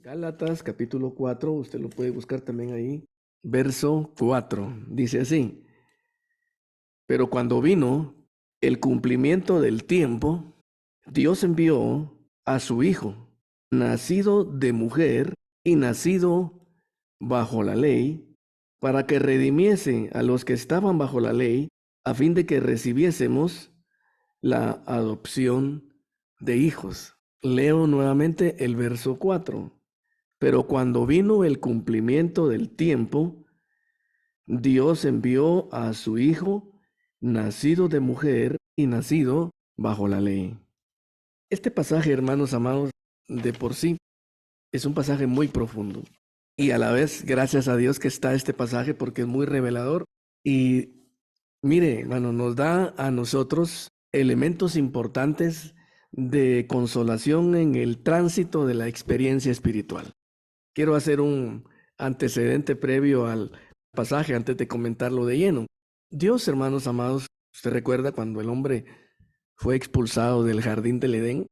Gálatas capítulo 4, usted lo puede buscar también ahí. Verso 4, dice así: pero cuando vino el cumplimiento del tiempo, Dios envió a su Hijo, nacido de mujer y nacido bajo la ley, para que redimiese a los que estaban bajo la ley, a fin de que recibiésemos la adopción de hijos. Leo nuevamente el verso 4. Pero cuando vino el cumplimiento del tiempo, Dios envió a su Hijo, nacido de mujer y nacido bajo la ley. Este pasaje, hermanos amados, de por sí es un pasaje muy profundo. Y a la vez, gracias a Dios que está este pasaje porque es muy revelador. Y mire, hermano, nos da a nosotros elementos importantes de consolación en el tránsito de la experiencia espiritual. Quiero hacer un antecedente previo al pasaje antes de comentarlo de lleno. Dios, hermanos amados, usted recuerda cuando el hombre fue expulsado del jardín del Edén,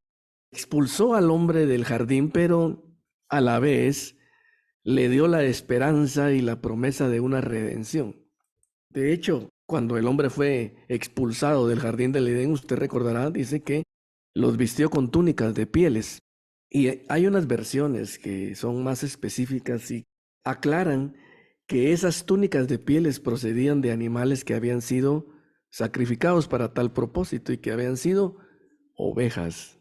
expulsó al hombre del jardín, pero a la vez le dio la esperanza y la promesa de una redención. De hecho, cuando el hombre fue expulsado del jardín del Edén, usted recordará, dice que los vistió con túnicas de pieles. Y hay unas versiones que son más específicas y aclaran que esas túnicas de pieles procedían de animales que habían sido sacrificados para tal propósito y que habían sido ovejas.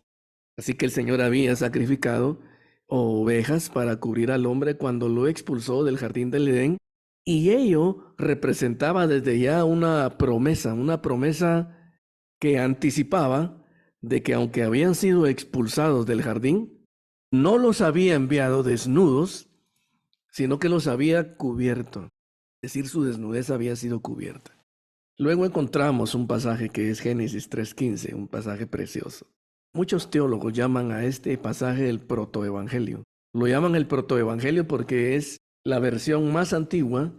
Así que el Señor había sacrificado ovejas para cubrir al hombre cuando lo expulsó del jardín del Edén, y ello representaba desde ya una promesa que anticipaba de que aunque habían sido expulsados del jardín, no los había enviado desnudos, sino que los había cubierto. Es decir, su desnudez había sido cubierta. Luego encontramos un pasaje que es Génesis 3:15, un pasaje precioso. Muchos teólogos llaman a este pasaje el protoevangelio. Lo llaman el protoevangelio porque es la versión más antigua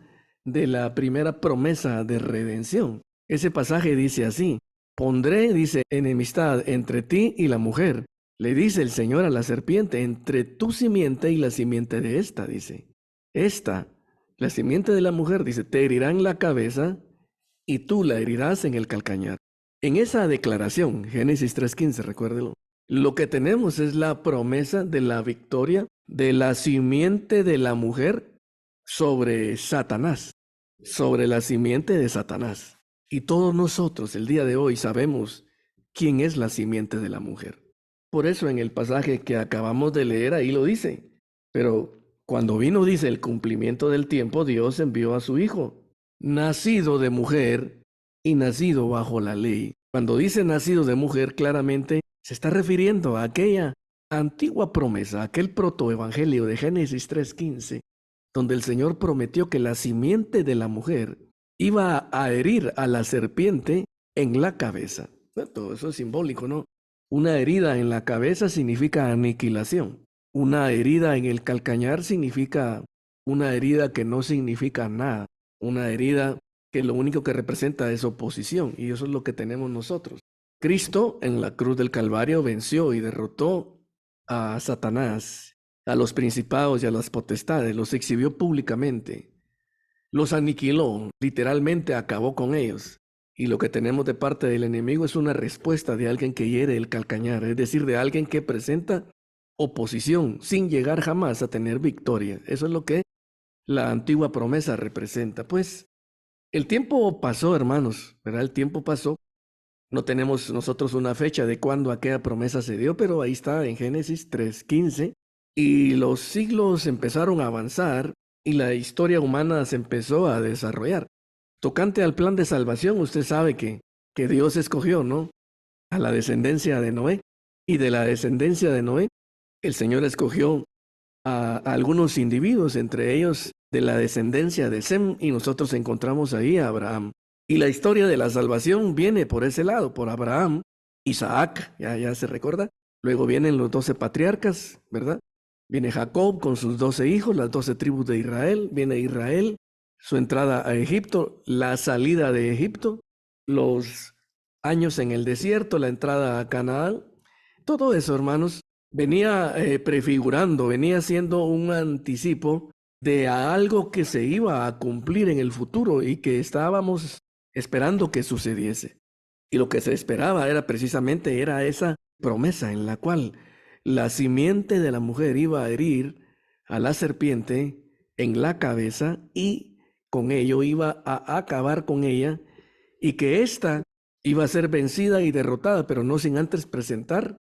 de la primera promesa de redención. Ese pasaje dice así: pondré, dice, enemistad entre ti y la mujer. Le dice el Señor a la serpiente, entre tu simiente y la simiente de esta, dice. Esta, la simiente de la mujer, dice, te herirá en la cabeza y tú la herirás en el calcañar. En esa declaración, Génesis 3:15, recuérdelo, lo que tenemos es la promesa de la victoria de la simiente de la mujer sobre Satanás, sobre la simiente de Satanás. Y todos nosotros el día de hoy sabemos quién es la simiente de la mujer. Por eso en el pasaje que acabamos de leer ahí lo dice. Pero cuando vino, dice, el cumplimiento del tiempo, Dios envió a su Hijo, nacido de mujer y nacido bajo la ley. Cuando dice nacido de mujer, claramente se está refiriendo a aquella antigua promesa, aquel protoevangelio de Génesis 3:15, donde el Señor prometió que la simiente de la mujer iba a herir a la serpiente en la cabeza. Bueno, todo eso es simbólico, ¿no? Una herida en la cabeza significa aniquilación. Una herida en el calcañar significa una herida que no significa nada. Una herida que lo único que representa es oposición, y eso es lo que tenemos nosotros. Cristo en la cruz del Calvario venció y derrotó a Satanás, a los principados y a las potestades, los exhibió públicamente, los aniquiló, literalmente acabó con ellos. Y lo que tenemos de parte del enemigo es una respuesta de alguien que hiere el calcañar, es decir, de alguien que presenta oposición sin llegar jamás a tener victoria. Eso es lo que la antigua promesa representa. Pues el tiempo pasó, hermanos, ¿verdad? El tiempo pasó. No tenemos nosotros una fecha de cuándo aquella promesa se dio, pero ahí está en Génesis 3:15. Y los siglos empezaron a avanzar y la historia humana se empezó a desarrollar. Tocante al plan de salvación, usted sabe que Dios escogió, ¿no?, a la descendencia de Noé. Y de la descendencia de Noé, el Señor escogió a algunos individuos, entre ellos de la descendencia de Sem, y nosotros encontramos ahí a Abraham. Y la historia de la salvación viene por ese lado, por Abraham, Isaac, ya se recuerda. Luego vienen los 12 patriarcas, ¿verdad? Viene Jacob con sus 12 hijos, las 12 tribus de Israel. Viene Israel, su entrada a Egipto, la salida de Egipto, los años en el desierto, la entrada a Canaán. Todo eso, hermanos, venía prefigurando, venía siendo un anticipo de algo que se iba a cumplir en el futuro y que estábamos esperando que sucediese. Y lo que se esperaba era precisamente era esa promesa en la cual la simiente de la mujer iba a herir a la serpiente en la cabeza y con ello iba a acabar con ella y que ésta iba a ser vencida y derrotada, pero no sin antes presentar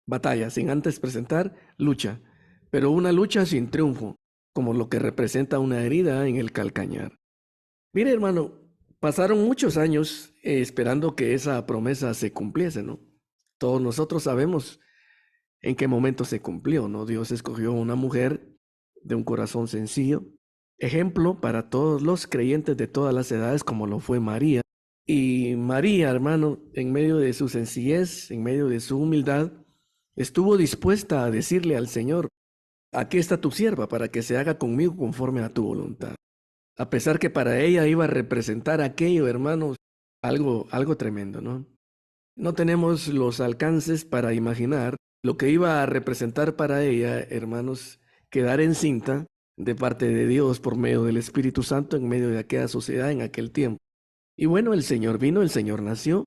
batalla, sin antes presentar lucha, pero una lucha sin triunfo, como lo que representa una herida en el calcañar. Mire, hermano, pasaron muchos años esperando que esa promesa se cumpliese, ¿no? Todos nosotros sabemos en qué momento se cumplió, ¿no? Dios escogió una mujer de un corazón sencillo, ejemplo para todos los creyentes de todas las edades, como lo fue María. Y María, hermano, en medio de su sencillez, en medio de su humildad, estuvo dispuesta a decirle al Señor, aquí está tu sierva para que se haga conmigo conforme a tu voluntad. A pesar que para ella iba a representar aquello, hermanos, algo tremendo, ¿no? No tenemos los alcances para imaginar lo que iba a representar para ella, hermanos, quedar encinta de parte de Dios por medio del Espíritu Santo en medio de aquella sociedad en aquel tiempo. Y bueno, el Señor vino, el Señor nació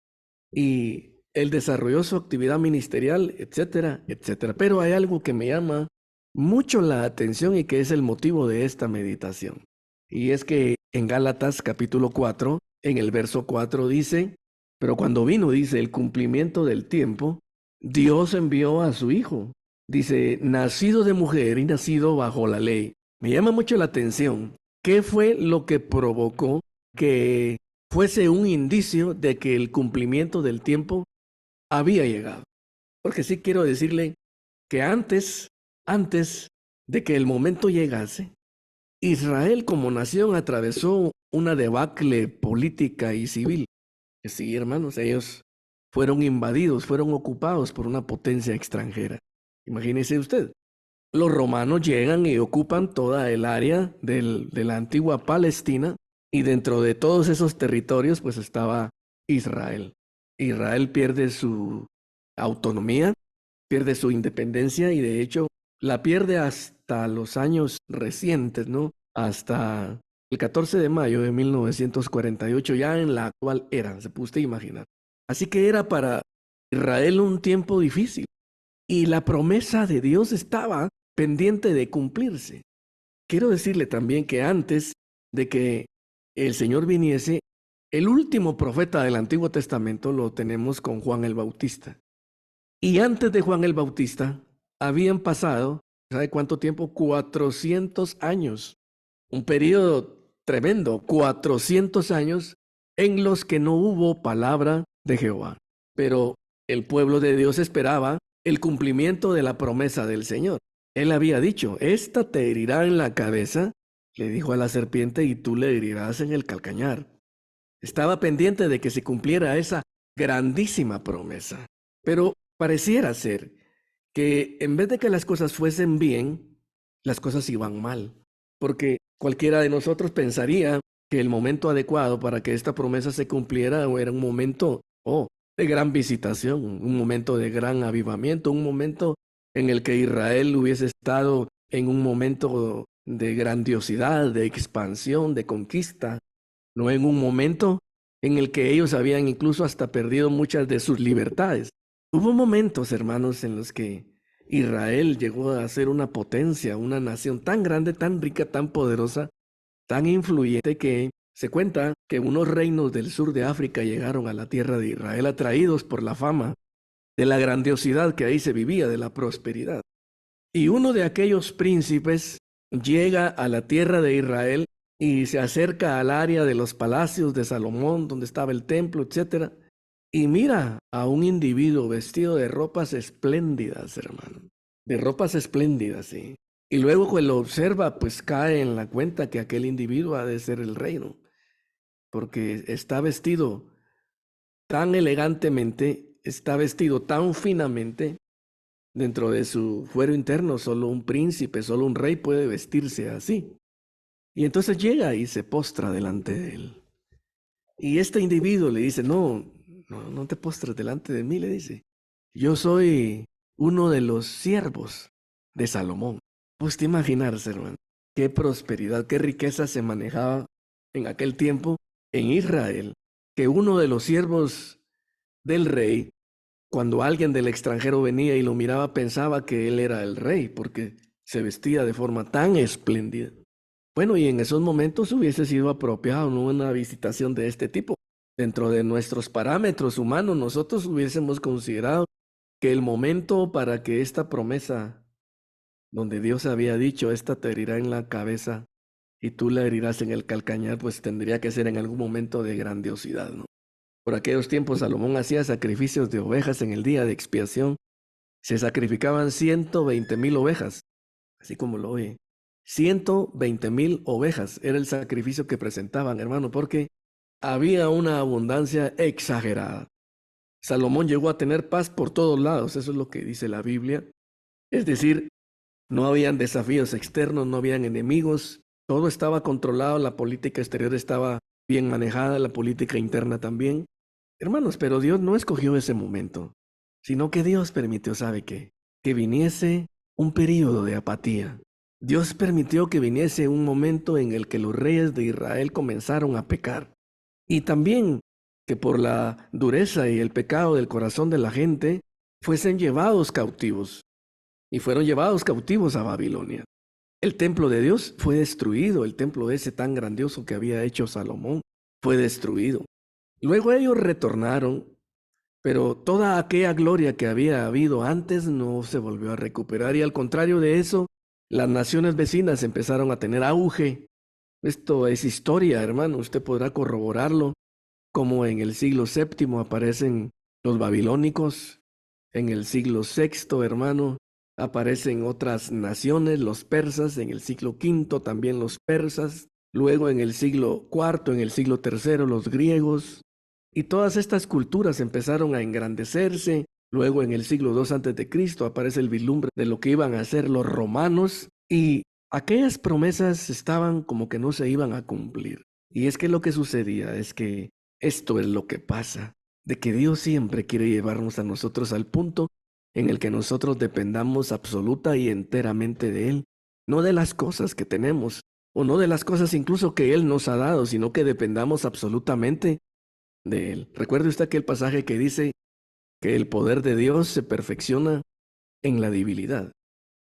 y él desarrolló su actividad ministerial, etcétera, etcétera. Pero hay algo que me llama mucho la atención y que es el motivo de esta meditación. Y es que en Gálatas capítulo 4, en el verso 4 dice, pero cuando vino, dice, el cumplimiento del tiempo, Dios envió a su Hijo. Dice, nacido de mujer y nacido bajo la ley. Me llama mucho la atención. ¿Qué fue lo que provocó que fuese un indicio de que el cumplimiento del tiempo había llegado? Porque sí quiero decirle que antes de que el momento llegase, Israel como nación atravesó una debacle política y civil. Sí, hermanos, ellos fueron invadidos, fueron ocupados por una potencia extranjera. Imagínese usted, los romanos llegan y ocupan toda el área de la antigua Palestina y dentro de todos esos territorios pues estaba Israel. Israel pierde su autonomía, pierde su independencia y de hecho la pierde hasta los años recientes, ¿no? Hasta el 14 de mayo de 1948, ya en la actual era, se puede usted imaginar. Así que era para Israel un tiempo difícil y la promesa de Dios estaba pendiente de cumplirse. Quiero decirle también que antes de que el Señor viniese, el último profeta del Antiguo Testamento lo tenemos con Juan el Bautista. Y antes de Juan el Bautista, habían pasado, ¿sabe cuánto tiempo? 400 años. Un periodo tremendo, 400 años en los que no hubo palabra de Jehová. Pero el pueblo de Dios esperaba el cumplimiento de la promesa del Señor. Él había dicho, esta te herirá en la cabeza, le dijo a la serpiente, y tú le herirás en el calcañar. Estaba pendiente de que se cumpliera esa grandísima promesa. Pero pareciera ser que en vez de que las cosas fuesen bien, las cosas iban mal. Porque cualquiera de nosotros pensaría que el momento adecuado para que esta promesa se cumpliera era un momento, de gran visitación, un momento de gran avivamiento, un momento en el que Israel hubiese estado en un momento de grandiosidad, de expansión, de conquista, no en un momento en el que ellos habían incluso hasta perdido muchas de sus libertades. Hubo momentos, hermanos, en los que Israel llegó a ser una potencia, una nación tan grande, tan rica, tan poderosa, tan influyente que se cuenta que unos reinos del sur de África llegaron a la tierra de Israel atraídos por la fama de la grandiosidad que ahí se vivía, de la prosperidad. Y uno de aquellos príncipes llega a la tierra de Israel y se acerca al área de los palacios de Salomón, donde estaba el templo, etc. Y mira a un individuo vestido de ropas espléndidas, hermano. De ropas espléndidas, sí. Y luego cuando lo observa, pues cae en la cuenta que aquel individuo ha de ser el rey, ¿no? Porque está vestido tan elegantemente, está vestido tan finamente. Dentro de su fuero interno, solo un príncipe, solo un rey puede vestirse así. Y entonces llega y se postra delante de él. Y este individuo le dice, no te postres delante de mí, le dice. Yo soy uno de los siervos de Salomón. Pues te imaginarse, hermano, qué prosperidad, qué riqueza se manejaba en aquel tiempo en Israel, que uno de los siervos del rey, cuando alguien del extranjero venía y lo miraba, pensaba que él era el rey, porque se vestía de forma tan espléndida. Bueno, y en esos momentos hubiese sido apropiado, ¿no?, una visitación de este tipo. Dentro de nuestros parámetros humanos, nosotros hubiésemos considerado que el momento para que esta promesa, donde Dios había dicho, esta te herirá en la cabeza y tú la herirás en el calcañar, pues tendría que ser en algún momento de grandiosidad, ¿no? Por aquellos tiempos Salomón hacía sacrificios de ovejas en el día de expiación. Se sacrificaban 120,000 ovejas, así como lo oye. 120,000 ovejas era el sacrificio que presentaban, hermano, porque había una abundancia exagerada. Salomón llegó a tener paz por todos lados, eso es lo que dice la Biblia. Es decir, no habían desafíos externos, no habían enemigos, todo estaba controlado, la política exterior estaba bien manejada, la política interna también. Hermanos, pero Dios no escogió ese momento, sino que Dios permitió, ¿sabe qué? Que viniese un período de apatía. Dios permitió que viniese un momento en el que los reyes de Israel comenzaron a pecar. Y también que por la dureza y el pecado del corazón de la gente, fuesen llevados cautivos. Y fueron llevados cautivos a Babilonia. El templo de Dios fue destruido, el templo ese tan grandioso que había hecho Salomón fue destruido. Luego ellos retornaron, pero toda aquella gloria que había habido antes no se volvió a recuperar, y al contrario de eso, las naciones vecinas empezaron a tener auge. Esto es historia, hermano, usted podrá corroborarlo, como en el siglo VII aparecen los babilónicos, en el siglo VI, hermano, aparecen otras naciones, los persas, en el siglo V también los persas, luego en el siglo IV, en el siglo III los griegos, y todas estas culturas empezaron a engrandecerse. Luego en el siglo II antes de Cristo aparece el vislumbre de lo que iban a hacer los romanos, y aquellas promesas estaban como que no se iban a cumplir. Y es que lo que sucedía es que esto es lo que pasa, de que Dios siempre quiere llevarnos a nosotros al punto en el que nosotros dependamos absoluta y enteramente de Él, no de las cosas que tenemos, o no de las cosas incluso que Él nos ha dado, sino que dependamos absolutamente de Él. Recuerde usted aquel pasaje que dice que el poder de Dios se perfecciona en la debilidad.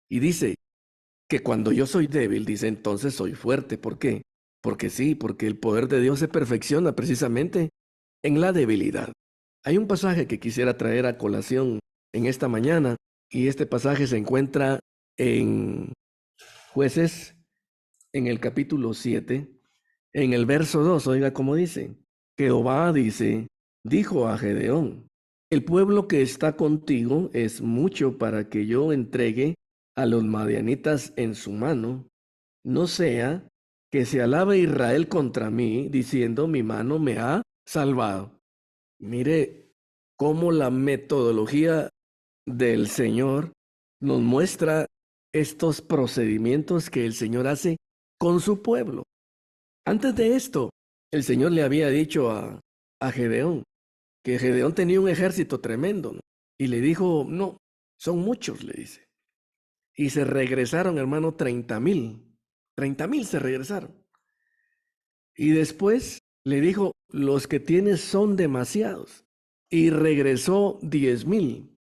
Y dice que cuando yo soy débil, dice, entonces soy fuerte. ¿Por qué? Porque sí, porque el poder de Dios se perfecciona precisamente en la debilidad. Hay un pasaje que quisiera traer a colación en esta mañana, y este pasaje se encuentra en Jueces, en el capítulo 7, en el verso 2. Oiga cómo dice: Jehová dice, dijo a Gedeón, el pueblo que está contigo es mucho para que yo entregue a los madianitas en su mano, no sea que se alabe Israel contra mí, diciendo, mi mano me ha salvado. Mire cómo la metodología del Señor nos muestra estos procedimientos que el Señor hace con su pueblo. Antes de esto, el Señor le había dicho a Gedeón que Gedeón tenía un ejército tremendo, ¿no? Y le dijo, no, son muchos, le dice. Y se regresaron, hermano, 30,000. 30,000 se regresaron. Y después le dijo, los que tienes son demasiados. Y regresó 10,000.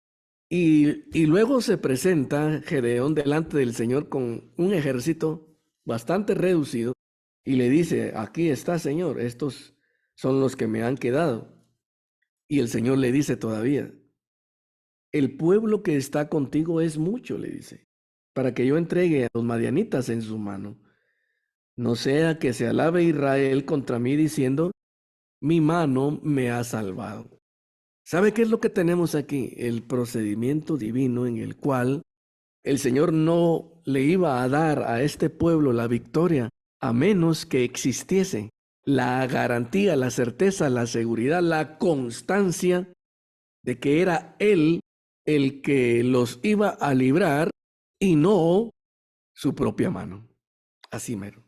Y luego se presenta Gedeón delante del Señor con un ejército bastante reducido y le dice, aquí está, Señor, estos son los que me han quedado. Y el Señor le dice todavía, el pueblo que está contigo es mucho, le dice, para que yo entregue a los madianitas en su mano. No sea que se alabe Israel contra mí diciendo, mi mano me ha salvado. ¿Sabe qué es lo que tenemos aquí? El procedimiento divino en el cual el Señor no le iba a dar a este pueblo la victoria a menos que existiese la garantía, la certeza, la seguridad, la constancia de que era Él el que los iba a librar y no su propia mano. Así mero.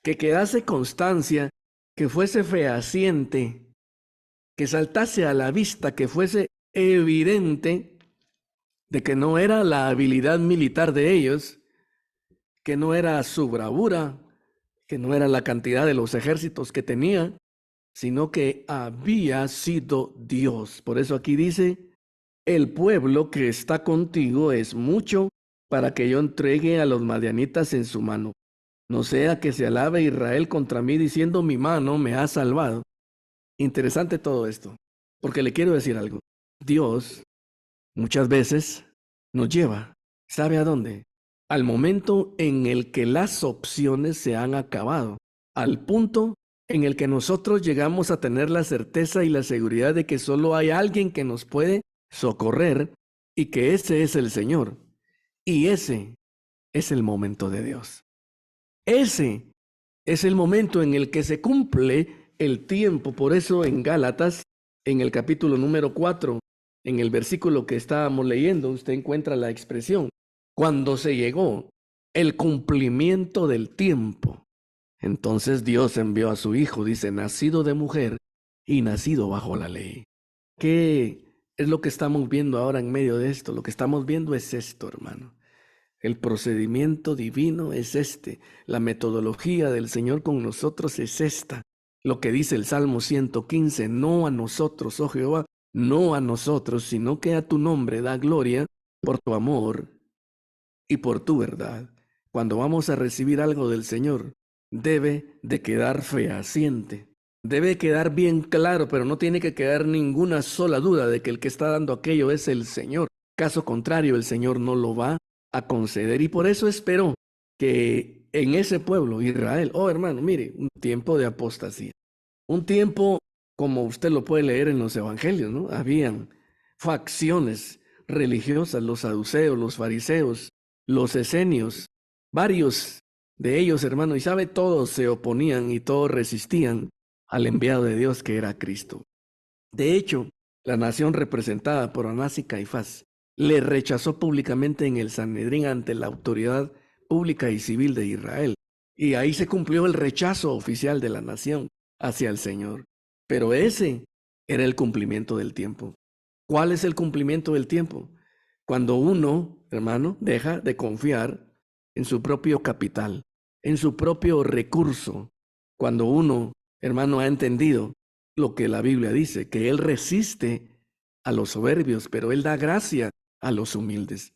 Que quedase constancia, que fuese fehaciente, que saltase a la vista, que fuese evidente de que no era la habilidad militar de ellos, que no era su bravura, que no era la cantidad de los ejércitos que tenía, sino que había sido Dios. Por eso aquí dice, el pueblo que está contigo es mucho para que yo entregue a los madianitas en su mano. No sea que se alabe Israel contra mí diciendo mi mano me ha salvado. Interesante todo esto, porque le quiero decir algo. Dios muchas veces nos lleva, ¿sabe a dónde? Al momento en el que las opciones se han acabado, al punto en el que nosotros llegamos a tener la certeza y la seguridad de que solo hay alguien que nos puede socorrer y que ese es el Señor. Y ese es el momento de Dios. Ese es el momento en el que se cumple el tiempo. Por eso en Gálatas, en el capítulo número 4, en el versículo que estábamos leyendo, usted encuentra la expresión, cuando se llegó el cumplimiento del tiempo. Entonces Dios envió a su Hijo, dice, nacido de mujer y nacido bajo la ley. ¿Qué es lo que estamos viendo ahora en medio de esto? Lo que estamos viendo es esto, hermano. El procedimiento divino es este. La metodología del Señor con nosotros es esta. Lo que dice el Salmo 115, no a nosotros, oh Jehová, no a nosotros, sino que a tu nombre da gloria por tu amor y por tu verdad. Cuando vamos a recibir algo del Señor, debe de quedar fehaciente. Debe quedar bien claro, pero no tiene que quedar ninguna sola duda de que el que está dando aquello es el Señor. Caso contrario, el Señor no lo va a conceder. Y por eso espero que en ese pueblo, Israel, oh hermano, mire, un tiempo de apostasía. Un tiempo, como usted lo puede leer en los evangelios, ¿no? Habían facciones religiosas, los saduceos, los fariseos, los esenios, varios de ellos, hermano, y sabe, todos se oponían y todos resistían al enviado de Dios que era Cristo. De hecho, la nación representada por Anás y Caifás le rechazó públicamente en el Sanedrín ante la autoridad pública y civil de Israel. Y ahí se cumplió el rechazo oficial de la nación hacia el Señor. Pero ese era el cumplimiento del tiempo. ¿Cuál es el cumplimiento del tiempo? Cuando uno, hermano, deja de confiar en su propio capital, en su propio recurso. Cuando uno, hermano, ha entendido lo que la Biblia dice, que Él resiste a los soberbios, pero Él da gracia a los humildes.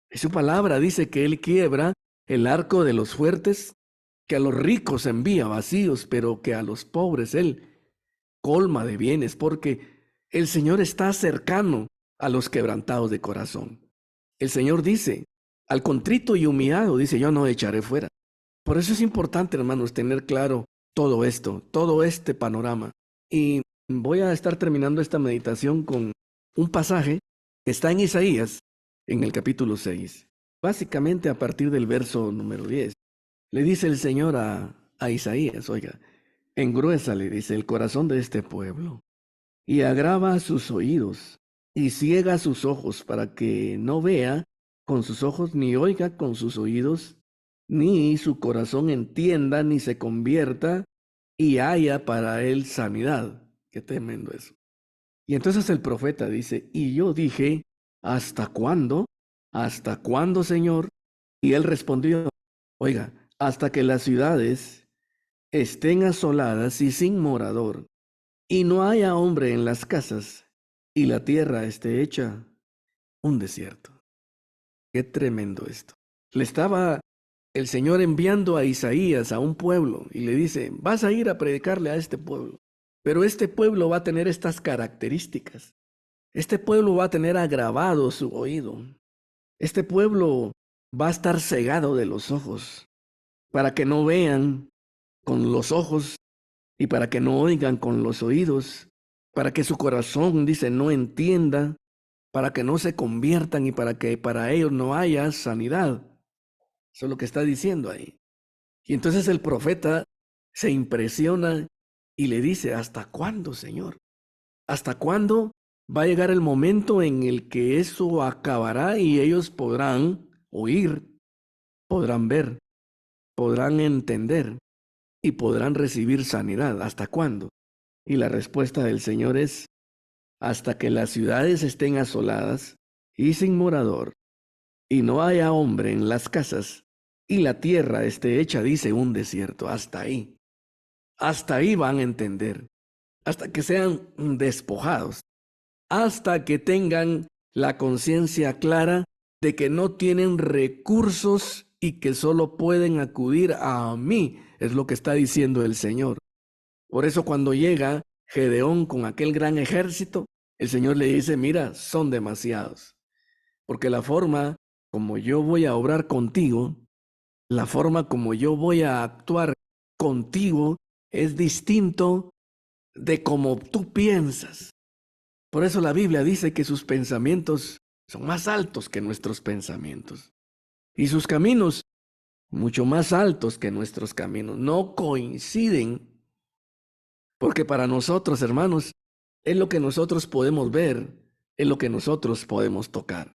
Y su palabra dice que Él quiebra el arco de los fuertes, que a los ricos envía vacíos, pero que a los pobres Él colma de bienes, porque el Señor está cercano a los quebrantados de corazón. El Señor dice, al contrito y humillado, dice, yo no echaré fuera. Por eso es importante, hermanos, tener claro todo esto, todo este panorama. Y voy a estar terminando esta meditación con un pasaje que está en Isaías, en el capítulo 6. Básicamente a partir del verso número 10. Le dice el Señor a Isaías, oiga, engruesa, le dice, el corazón de este pueblo y agrava sus oídos y ciega sus ojos para que no vea con sus ojos ni oiga con sus oídos, ni su corazón entienda ni se convierta y haya para él sanidad. Qué tremendo eso. Y entonces el profeta dice, y yo dije, ¿hasta cuándo? ¿Hasta cuándo, Señor? Y él respondió, oiga, hasta que las ciudades estén asoladas y sin morador, y no haya hombre en las casas, y la tierra esté hecha un desierto. Qué tremendo esto. Le estaba el Señor enviando a Isaías a un pueblo y le dice, vas a ir a predicarle a este pueblo, pero este pueblo va a tener estas características. Este pueblo va a tener agravado su oído. Este pueblo va a estar cegado de los ojos para que no vean con los ojos y para que no oigan con los oídos, para que su corazón, dice, no entienda, para que no se conviertan y para que para ellos no haya sanidad. Eso es lo que está diciendo ahí. Y entonces el profeta se impresiona y le dice, ¿hasta cuándo, Señor? ¿Hasta cuándo va a llegar el momento en el que eso acabará y ellos podrán oír, podrán ver, podrán entender y podrán recibir sanidad? ¿Hasta cuándo? Y la respuesta del Señor es, hasta que las ciudades estén asoladas y sin morador, y no haya hombre en las casas, y la tierra esté hecha, dice, un desierto. Hasta ahí van a entender, hasta que sean despojados, hasta que tengan la conciencia clara de que no tienen recursos y que solo pueden acudir a mí, es lo que está diciendo el Señor. Por eso cuando llega Gedeón con aquel gran ejército, el Señor le dice, mira, son demasiados, porque la forma como yo voy a obrar contigo, la forma como yo voy a actuar contigo es distinto de como tú piensas. Por eso la Biblia dice que sus pensamientos son más altos que nuestros pensamientos y sus caminos mucho más altos que nuestros caminos. No coinciden, porque para nosotros, hermanos, es lo que nosotros podemos ver, es lo que nosotros podemos tocar.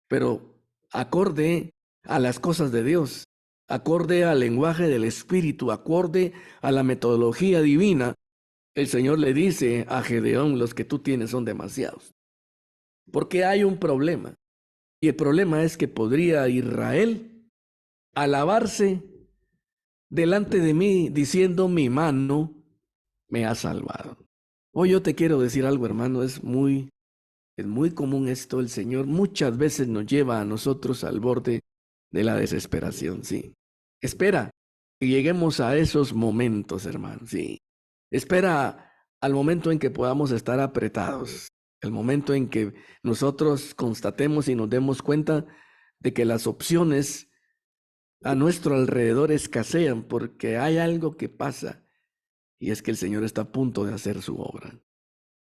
Pero acorde a las cosas de Dios, acorde al lenguaje del Espíritu, acorde a la metodología divina, el Señor le dice a Gedeón, los que tú tienes son demasiados. Porque hay un problema. Y el problema es que podría Israel alabarse delante de mí diciendo mi mano me ha salvado. Hoy yo te quiero decir algo, hermano, es muy común esto. El Señor muchas veces nos lleva a nosotros al borde de la desesperación, sí. Espera que lleguemos a esos momentos, hermano, sí. Espera al momento en que podamos estar apretados, el momento en que nosotros constatemos y nos demos cuenta de que las opciones a nuestro alrededor escasean porque hay algo que pasa y es que el Señor está a punto de hacer su obra.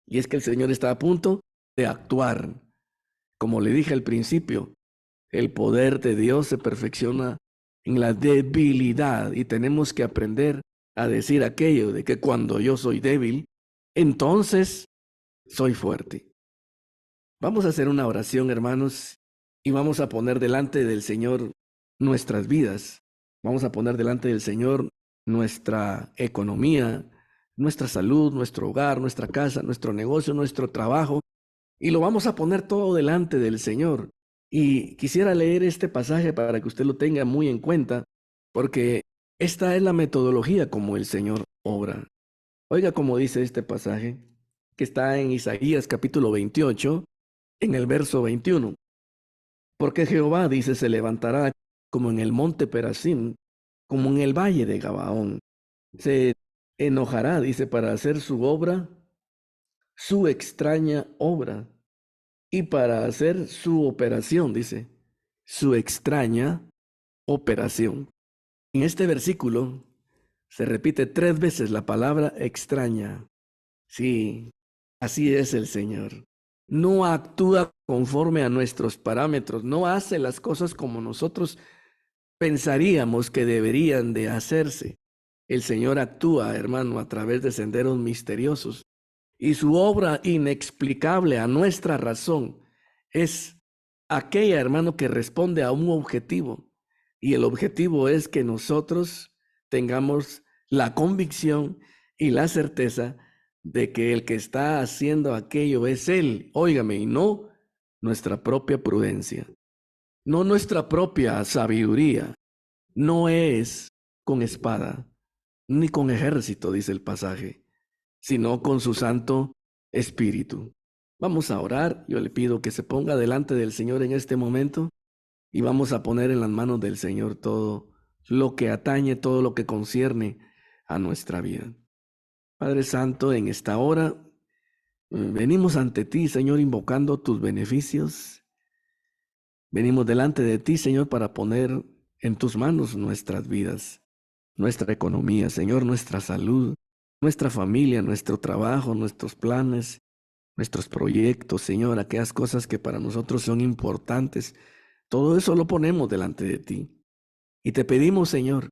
Y es que el Señor está a punto de actuar. Como le dije al principio, el poder de Dios se perfecciona en la debilidad y tenemos que aprender a decir aquello de que cuando yo soy débil, entonces soy fuerte. Vamos a hacer una oración, hermanos, y vamos a poner delante del Señor nuestras vidas. Vamos a poner delante del Señor nuestra economía, nuestra salud, nuestro hogar, nuestra casa, nuestro negocio, nuestro trabajo, y lo vamos a poner todo delante del Señor. Y quisiera leer este pasaje para que usted lo tenga muy en cuenta, porque esta es la metodología como el Señor obra. Oiga cómo dice este pasaje, que está en Isaías capítulo 28, en el verso 21. Porque Jehová, dice, se levantará como en el monte Perasim, como en el valle de Gabaón. Se enojará, dice, para hacer su obra, su extraña obra, y para hacer su operación, dice, su extraña operación. En este versículo se repite 3 veces la palabra extraña. Sí, así es el Señor. No actúa conforme a nuestros parámetros, no hace las cosas como nosotros pensaríamos que deberían de hacerse. El Señor actúa, hermano, a través de senderos misteriosos. Y su obra inexplicable a nuestra razón es aquella, hermano, que responde a un objetivo. Y el objetivo es que nosotros tengamos la convicción y la certeza de que el que está haciendo aquello es Él, óigame, y no nuestra propia prudencia, no nuestra propia sabiduría, no es con espada, ni con ejército, dice el pasaje, sino con su Santo Espíritu. Vamos a orar. Yo le pido que se ponga delante del Señor en este momento y vamos a poner en las manos del Señor todo lo que atañe, todo lo que concierne a nuestra vida. Padre Santo, en esta hora venimos ante ti, Señor, invocando tus beneficios. Venimos delante de ti, Señor, para poner en tus manos nuestras vidas, nuestra economía, Señor, nuestra salud, nuestra familia, nuestro trabajo, nuestros planes, nuestros proyectos, Señor, aquellas cosas que para nosotros son importantes. Todo eso lo ponemos delante de ti. Y te pedimos, Señor,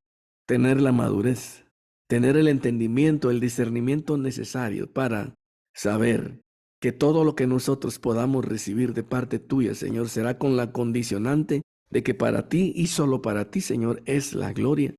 tener la madurez, tener el entendimiento, el discernimiento necesario para saber que todo lo que nosotros podamos recibir de parte tuya, Señor, será con la condicionante de que para ti y solo para ti, Señor, es la gloria.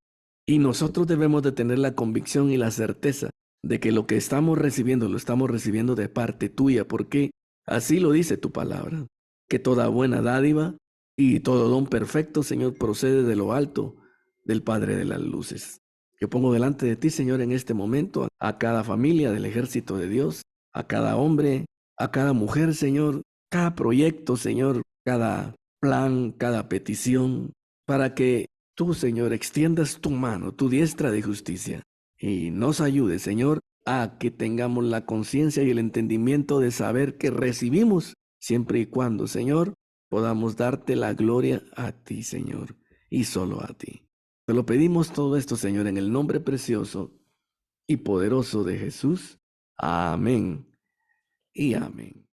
Y nosotros debemos de tener la convicción y la certeza de que lo que estamos recibiendo, lo estamos recibiendo de parte tuya, porque así lo dice tu palabra, que toda buena dádiva y todo don perfecto, Señor, procede de lo alto, del Padre de las luces. Yo pongo delante de ti, Señor, en este momento a cada familia del ejército de Dios, a cada hombre, a cada mujer, Señor, cada proyecto, Señor, cada plan, cada petición, para que tú, Señor, extiendas tu mano, tu diestra de justicia, y nos ayude, Señor, a que tengamos la conciencia y el entendimiento de saber que recibimos, siempre y cuando, Señor, podamos darte la gloria a ti, Señor, y solo a ti. Te lo pedimos todo esto, Señor, en el nombre precioso y poderoso de Jesús. Amén y amén.